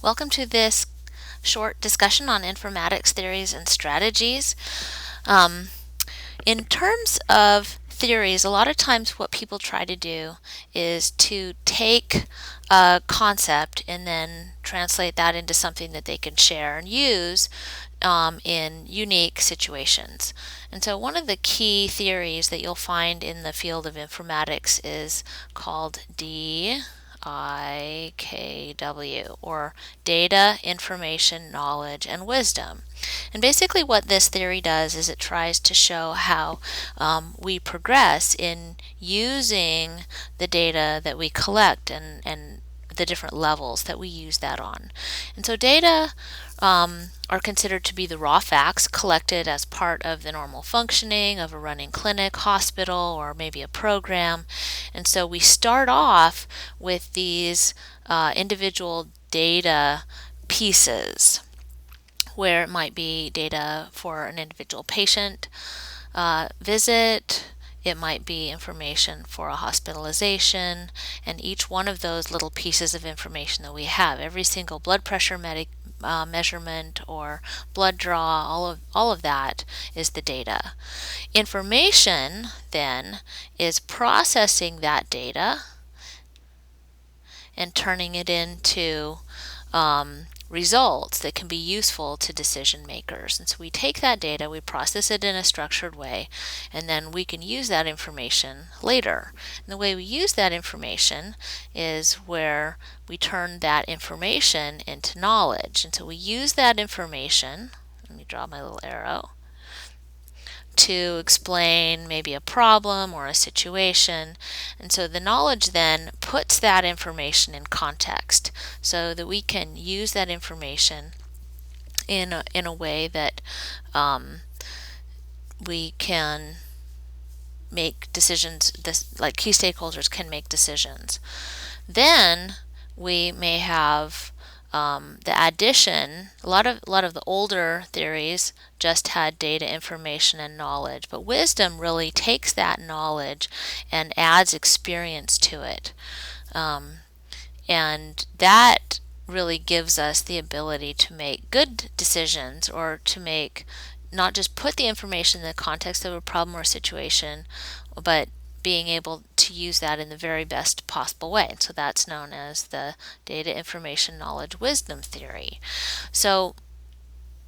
Welcome to this short discussion on informatics theories and strategies. Um, in terms of theories, a lot of times what people try to do is to take a concept and then translate that into something that they can share and use in unique situations. And so one of the key theories that you'll find in the field of informatics is called DIKW, or Data, Information, Knowledge, and Wisdom. And basically what this theory does is it tries to show how we progress in using the data that we collect and the different levels that we use that on. And so data are considered to be the raw facts collected as part of the normal functioning of a running clinic, hospital, or maybe a program. And so we start off with these individual data pieces, where it might be data for an individual patient visit, it might be information for a hospitalization, and each one of those little pieces of information that we have, every single blood pressure measurement or blood draw, all of that is the data. Information then is processing that data and turning it into results that can be useful to decision makers. And so we take that data, we process it in a structured way, and then we can use that information later. And the way we use that information is where we turn that information into knowledge. And so we use that information, let me draw my little arrow, to explain maybe a problem or a situation. And so the knowledge then puts that information in context so that we can use that information in a way that we can make decisions, like key stakeholders can make decisions. Then we may have the addition. A lot of the older theories just had data, information, and knowledge, but wisdom really takes that knowledge and adds experience to it, and that really gives us the ability to make good decisions, or to make, not just put the information in the context of a problem or situation, but being able to use that in the very best possible way. So that's known as the data, information, knowledge, wisdom theory. So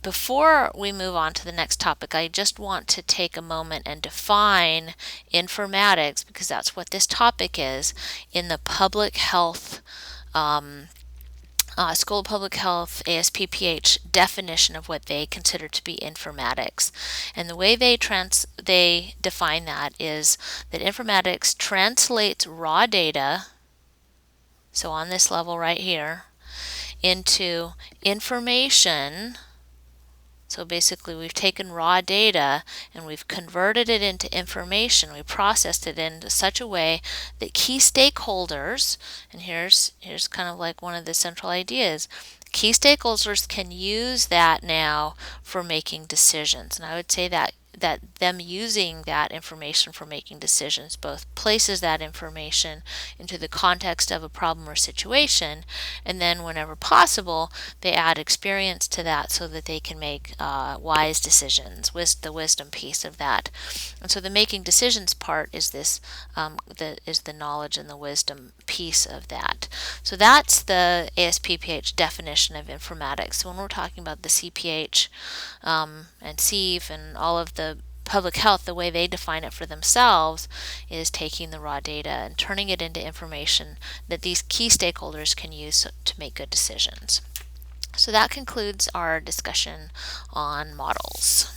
before we move on to the next topic, I just want to take a moment and define informatics, because that's what this topic is, in the public health School of Public Health ASPPH definition of what they consider to be informatics. And the way they define that is that informatics translates raw data, so on this level right here, into information. So basically we've taken raw data and we've converted it into information. We processed it in such a way that key stakeholders, and here's kind of like one of the central ideas, key stakeholders can use that now for making decisions. And I would say that them using that information for making decisions both places that information into the context of a problem or situation, and then whenever possible they add experience to that so that they can make wise decisions, the wisdom piece of that. And so the making decisions part is this the knowledge and the wisdom piece of that. So that's the ASPPH definition of informatics. So when we're talking about the CPH and CEIF and all of the public health, the way they define it for themselves is taking the raw data and turning it into information that these key stakeholders can use to make good decisions. So that concludes our discussion on models.